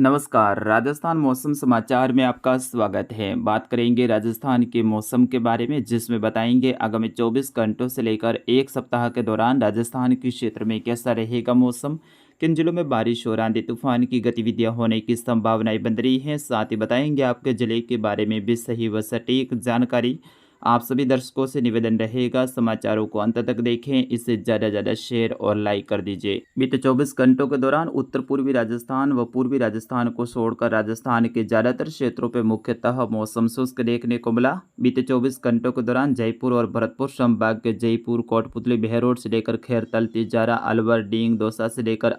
नमस्कार, राजस्थान मौसम समाचार में आपका स्वागत है। बात करेंगे राजस्थान के मौसम के बारे में, जिसमें बताएंगे आगामी 24 घंटों से लेकर एक सप्ताह के दौरान राजस्थान के क्षेत्र में कैसा रहेगा मौसम, किन जिलों में बारिश और आंधी तूफान की गतिविधियां होने की संभावनाएं बन रही हैं। साथ ही बताएंगे आपके जिले के बारे में भी सही व सटीक जानकारी। आप सभी दर्शकों से निवेदन रहेगा, समाचारों को अंत तक देखें, इसे ज़्यादा शेयर और लाइक कर दीजिए। बीते 24 घंटों के दौरान उत्तर पूर्वी राजस्थान व पूर्वी राजस्थान को छोड़कर राजस्थान के ज़्यादातर क्षेत्रों पर मुख्यतः मौसम शुष्क देखने को मिला। बीते 24 घंटों के दौरान जयपुर और भरतपुर संभाग के जयपुर, कोटपुतली, बहरोड से लेकर खैरतल, तिजारा, अलवर, डींग, दौसा से लेकर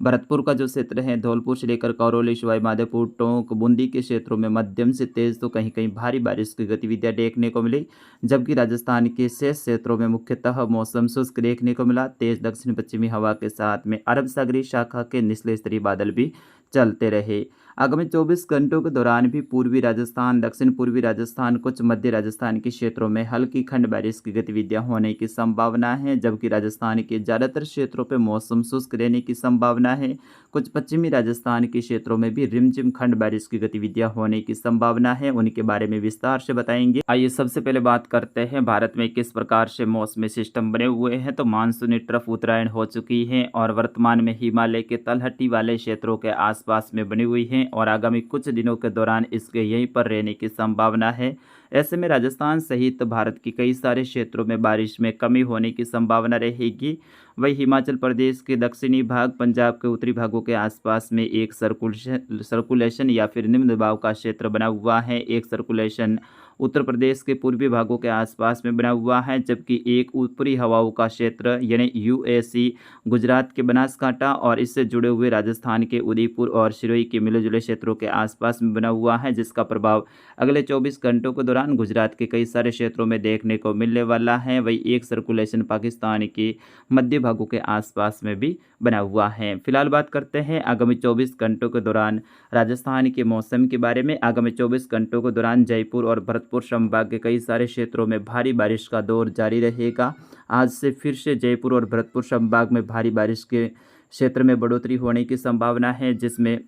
भरतपुर का जो क्षेत्र है, धौलपुर से लेकर करौली, सवाई माधोपुर, टोंक, बूंदी के क्षेत्रों में मध्यम से तेज तो कहीं कहीं भारी बारिश की गतिविधियां देखने को मिली, जबकि राजस्थान के शेष क्षेत्रों में मुख्यतः मौसम शुष्क देखने को मिला। तेज दक्षिण पश्चिमी हवा के साथ में अरब सागरीय शाखा के निचले स्तरीय बादल भी चलते रहे। आगामी 24 घंटों के दौरान भी पूर्वी राजस्थान, दक्षिण पूर्वी राजस्थान, कुछ मध्य राजस्थान के क्षेत्रों में हल्की खंड बारिश की गतिविधियां होने की संभावना है, जबकि राजस्थान के ज़्यादातर क्षेत्रों पर मौसम शुष्क रहने की संभावना है। कुछ पश्चिमी राजस्थान के क्षेत्रों में भी रिमझिम खंड बारिश की गतिविधियां होने की संभावना है, उनके बारे में विस्तार से बताएंगे। आइए सबसे पहले बात करते हैं भारत में किस प्रकार से मौसमी सिस्टम बने हुए हैं। तो मानसूनी ट्रफ उत्तरायण हो चुकी है और वर्तमान में हिमालय के तलहटी वाले क्षेत्रों के आसपास में बनी हुई है और आगामी कुछ दिनों के दौरान इसके यहीं पर रहने की संभावना है। ऐसे में राजस्थान सहित भारत के कई सारे क्षेत्रों में बारिश में कमी होने की संभावना रहेगी। वही हिमाचल प्रदेश के दक्षिणी भाग, पंजाब के उत्तरी भागों के आसपास में एक सर्कुलेशन या फिर निम्न दबाव का क्षेत्र बना हुआ है। एक सर्कुलेशन उत्तर प्रदेश के पूर्वी भागों के आसपास में बना हुआ है, जबकि एक ऊपरी हवाओं का क्षेत्र यानी यूएसी गुजरात के बनासकांठा और इससे जुड़े हुए राजस्थान के उदयपुर और सिरोही के मिले जुले क्षेत्रों के आसपास में बना हुआ है, जिसका प्रभाव अगले 24 घंटों के दौरान गुजरात के कई सारे क्षेत्रों में देखने को मिलने वाला है। वही एक सर्कुलेशन पाकिस्तान के मध्य भागों के आसपास में भी बना हुआ है। फिलहाल बात करते हैं आगामी 24 घंटों के दौरान राजस्थान के मौसम के बारे में। आगामी 24 घंटों के दौरान जयपुर और भरतपुर संभाग के कई सारे क्षेत्रों में भारी बारिश का दौर जारी रहेगा। आज से फिर से जयपुर और भरतपुर संभाग में भारी बारिश के क्षेत्र में बढ़ोतरी होने की संभावना है, जिसमें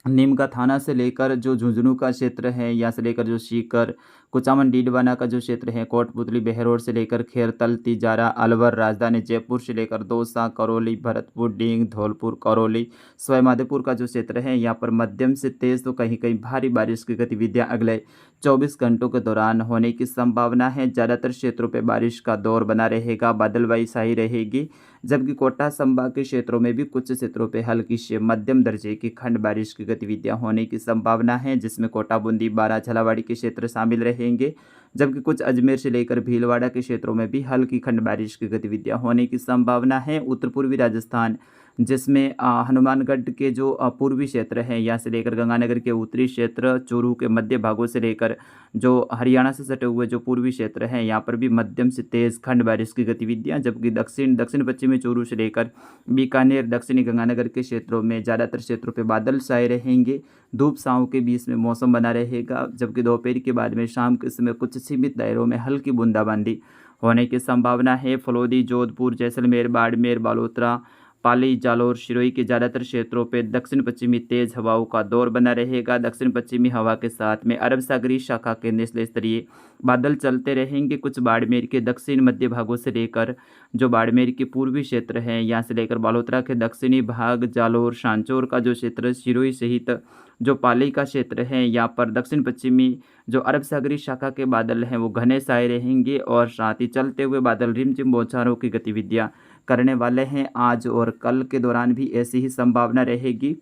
नीमका थाना से लेकर जो झुंझुनू का क्षेत्र है, यहाँ से लेकर जो सीकर, कुचामन, डीडवाना का जो क्षेत्र है, कोटपुतली, बहरोड से लेकर खैरतल, तिजारा, अलवर, राजधानी जयपुर से लेकर दौसा, करौली, भरतपुर, डींग, धौलपुर, करौली, सवाई माधोपुर का जो क्षेत्र है, यहाँ पर मध्यम से तेज तो कहीं कहीं भारी बारिश की गतिविधियां अगले 24 घंटों के दौरान होने की संभावना है। ज़्यादातर क्षेत्रों पर बारिश का दौर बना रहेगा, बादलवाई छाई रहेगी, जबकि कोटा संभाग के क्षेत्रों में भी कुछ क्षेत्रों पर हल्की से मध्यम दर्जे की खंड बारिश की गतिविधियां होने की संभावना है, जिसमें कोटा, बूंदी, बारा, झालावाड़ी के क्षेत्र शामिल रहेंगे, जबकि कुछ अजमेर से लेकर भीलवाड़ा के क्षेत्रों में भी हल्की खंड बारिश की गतिविधियां होने की संभावना है। उत्तर पूर्वी राजस्थान, जिसमें हनुमानगढ़ के जो पूर्वी क्षेत्र है, यहाँ से लेकर गंगानगर के उत्तरी क्षेत्र, चूरू के मध्य भागों से लेकर जो हरियाणा से सटे हुए जो पूर्वी क्षेत्र हैं, यहाँ पर भी मध्यम से तेज खंड बारिश की गतिविधियां, जबकि दक्षिण पश्चिमी चूरू से लेकर बीकानेर, दक्षिणी गंगानगर के क्षेत्रों में ज़्यादातर क्षेत्रों पर बादल छाए रहेंगे। धूप छांव के बीच में मौसम बना रहेगा, जबकि दोपहर के बाद में शाम के समय कुछ सीमित दायरों में हल्की बूंदाबांदी होने की संभावना है। फलोदी, जोधपुर, जैसलमेर, बाड़मेर, बालोतरा, पाली, जालौर, सिरोही के ज़्यादातर क्षेत्रों पर दक्षिण पश्चिमी तेज हवाओं का दौर बना रहेगा। दक्षिण पश्चिमी हवा के साथ में अरब सागरीय शाखा के निचले स्तरीय बादल चलते रहेंगे। कुछ बाड़मेर के दक्षिण मध्य भागों से लेकर जो बाड़मेर के पूर्वी क्षेत्र हैं, यहाँ से लेकर बालोतरा के दक्षिणी भाग, जालौर, सांचौर का जो क्षेत्र, सिरोही सहित जो पाली का क्षेत्र है, यहाँ पर दक्षिण पश्चिमी जो अरब सागरीय शाखा के बादल हैं वो घने छाए रहेंगे और साथ ही चलते हुए बादल रिमझिम बौछारों की गतिविधियां करने वाले हैं। आज और कल के दौरान भी ऐसी ही संभावना रहेगी।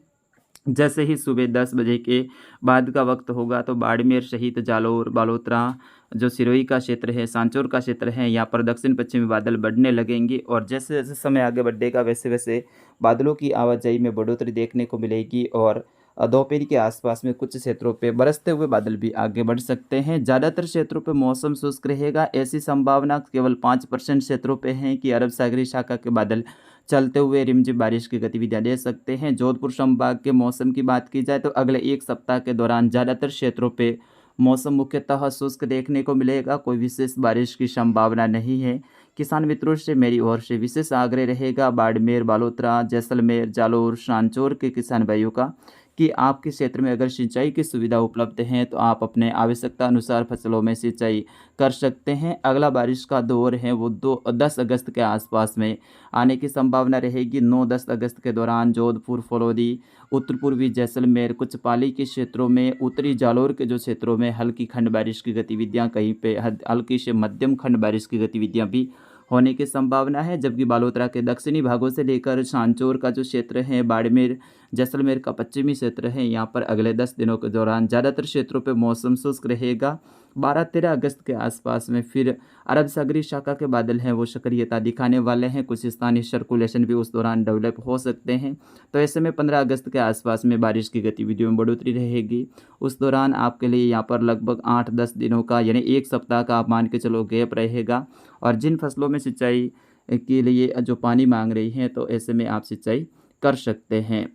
जैसे ही सुबह 10 बजे के बाद का वक्त होगा तो बाड़मेर सहित जालौर, बालोतरा, जो सिरोही का क्षेत्र है, सांचौर का क्षेत्र है, यहाँ पर दक्षिण पश्चिमी बादल बढ़ने लगेंगे और जैसे जैसे समय आगे बढ़ेगा वैसे वैसे बादलों की आवाजाही में बढ़ोतरी देखने को मिलेगी और दोपहर के आसपास में कुछ क्षेत्रों पे बरसते हुए बादल भी आगे बढ़ सकते हैं। ज़्यादातर क्षेत्रों पे मौसम शुष्क रहेगा। ऐसी संभावना केवल 5% क्षेत्रों पे है कि अरब सागरीय शाखा के बादल चलते हुए रिमझिम बारिश की गतिविधियां दे सकते हैं। जोधपुर संभाग के मौसम की बात की जाए तो अगले एक सप्ताह के दौरान ज़्यादातर क्षेत्रों पे मौसम मुख्यतः शुष्क देखने को मिलेगा। कोई विशेष बारिश की संभावना नहीं है। किसान मित्रों से मेरी ओर से विशेष आग्रह रहेगा बाड़मेर, बालोतरा, जैसलमेर, जालौर, सांचौर के किसान भाइयों का कि आपके क्षेत्र में अगर सिंचाई की सुविधा उपलब्ध है तो आप अपने आवश्यकता अनुसार फसलों में सिंचाई कर सकते हैं। अगला बारिश का दौर है वो 10 अगस्त के आसपास में आने की संभावना रहेगी। 9-10 अगस्त के दौरान जोधपुर, फलौदी, उत्तर पूर्वी जैसलमेर, कुछ पाली के क्षेत्रों में, उत्तरी जालौर के जो क्षेत्रों में हल्की खंड बारिश की गतिविधियां, कहीं पे हल्की से मध्यम खंड बारिश की गतिविधियां भी होने की संभावना है। जबकि बालोतरा के दक्षिणी भागों से लेकर सांचौर का जो क्षेत्र है, बाड़मेर, जैसलमेर का पश्चिमी क्षेत्र है, यहाँ पर अगले 10 दिनों के दौरान ज़्यादातर क्षेत्रों पे मौसम शुष्क रहेगा। 12-13 अगस्त के आसपास में फिर अरब सागरीय शाखा के बादल हैं वो सक्रियता दिखाने वाले हैं। कुछ स्थानीय सर्कुलेशन भी उस दौरान डेवलप हो सकते हैं। तो ऐसे में 15 अगस्त के आसपास में बारिश की गतिविधियों में बढ़ोतरी रहेगी। उस दौरान आपके लिए यहाँ पर लगभग 8-10 दिनों का यानी 1 सप्ताह का आप मान के चलो गैप रहेगा। और जिन फसलों में सिंचाई के लिए जो पानी मांग रही हैं तो ऐसे में आप सिंचाई कर सकते हैं।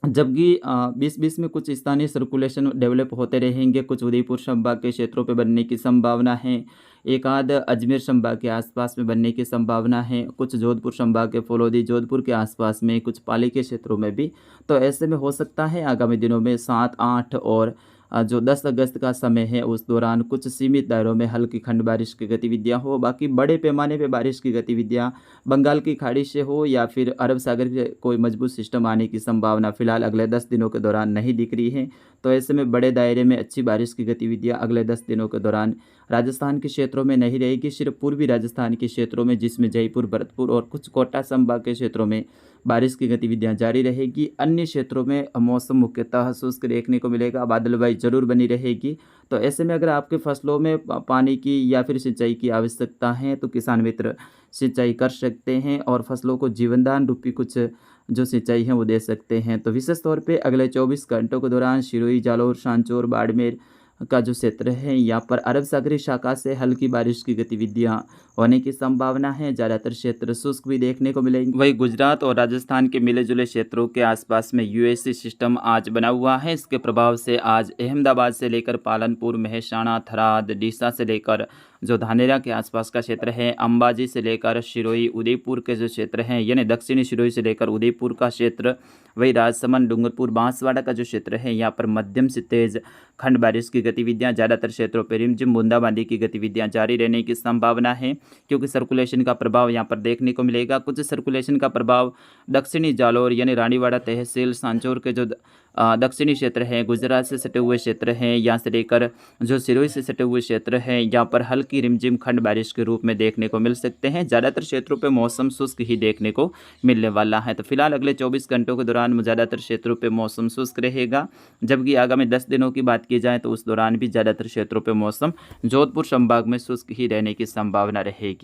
जबकि 20-20 में कुछ स्थानीय सर्कुलेशन डेवलप होते रहेंगे। कुछ उदयपुर संभाग के क्षेत्रों पे बनने की संभावना है। एक आध अजमेर संभाग के आसपास में बनने की संभावना है। कुछ जोधपुर संभाग के फलौदी, जोधपुर के आसपास में, कुछ पाली के क्षेत्रों में भी। तो ऐसे में हो सकता है आगामी दिनों में 7, 8 और जो 10 अगस्त का समय है उस दौरान कुछ सीमित दायरों में हल्की खंड बारिश की गतिविधियां हो। बाकी बड़े पैमाने पे बारिश की गतिविधियां बंगाल की खाड़ी से हो या फिर अरब सागर के कोई मजबूत सिस्टम आने की संभावना फिलहाल अगले 10 दिनों के दौरान नहीं दिख रही है। तो ऐसे में बड़े दायरे में अच्छी बारिश की गतिविधियां अगले 10 दिनों के दौरान राजस्थान के क्षेत्रों में नहीं रहेगी। सिर्फ पूर्वी राजस्थान के क्षेत्रों में, जिसमें जयपुर, भरतपुर और कुछ कोटा संभाग के क्षेत्रों में बारिश की गतिविधियां जारी रहेगी। अन्य क्षेत्रों में मौसम मुख्यतः शुष्क देखने को मिलेगा, बादलबाई जरूर बनी रहेगी। तो ऐसे में अगर आपके फसलों में पानी की या फिर सिंचाई की आवश्यकता है तो किसान मित्र सिंचाई कर सकते हैं और फसलों को जीवनदान रूपी कुछ जो सिंचाई है वो दे सकते हैं। तो विशेष तौर पे अगले 24 घंटों के दौरान सिरोही, जालौर, सांचौर, बाड़मेर का जो क्षेत्र है यहाँ पर अरब सागरीय शाखा से हल्की बारिश की गतिविधियां होने की संभावना है। ज़्यादातर क्षेत्र शुष्क भी देखने को मिलेंगे। वही गुजरात और राजस्थान के मिले जुले क्षेत्रों के आसपास में यूएसी सिस्टम आज बना हुआ है। इसके प्रभाव से आज अहमदाबाद से लेकर पालनपुर, महसाणा, थराद, डीसा से लेकर जो धानेरा के आसपास का क्षेत्र है, अंबाजी से लेकर सिरोही, उदयपुर के जो क्षेत्र हैं यानी दक्षिणी सिरोही से लेकर उदयपुर का क्षेत्र, वही राजसमंद, डूंगरपुर, बांसवाड़ा का जो क्षेत्र है यहाँ पर मध्यम से तेज खंड बारिश की गतिविधियां, ज़्यादातर क्षेत्रों पर रिमझिम बूंदाबांदी की गतिविधियां जारी रहने की संभावना है क्योंकि सर्कुलेशन का प्रभाव यहाँ पर देखने को मिलेगा। कुछ सर्कुलेशन का प्रभाव दक्षिणी जालौर यानी रानीवाड़ा तहसील, सांचौर के जो दक्षिणी क्षेत्र है, गुजरात से सटे हुए क्षेत्र हैं, यहाँ से लेकर जो सिरोही से सटे हुए क्षेत्र हैं, यहाँ पर हल्की रिमझिम खंड बारिश के रूप में देखने को मिल सकते हैं। ज़्यादातर क्षेत्रों पे मौसम शुष्क ही देखने को मिलने वाला है। तो फिलहाल अगले 24 घंटों के दौरान ज़्यादातर क्षेत्रों पे मौसम शुष्क रहेगा। जबकि आगामी 10 दिनों की बात की जाए तो उस दौरान भी ज़्यादातर क्षेत्रों पे मौसम जोधपुर संभाग में शुष्क ही रहने की संभावना रहेगी।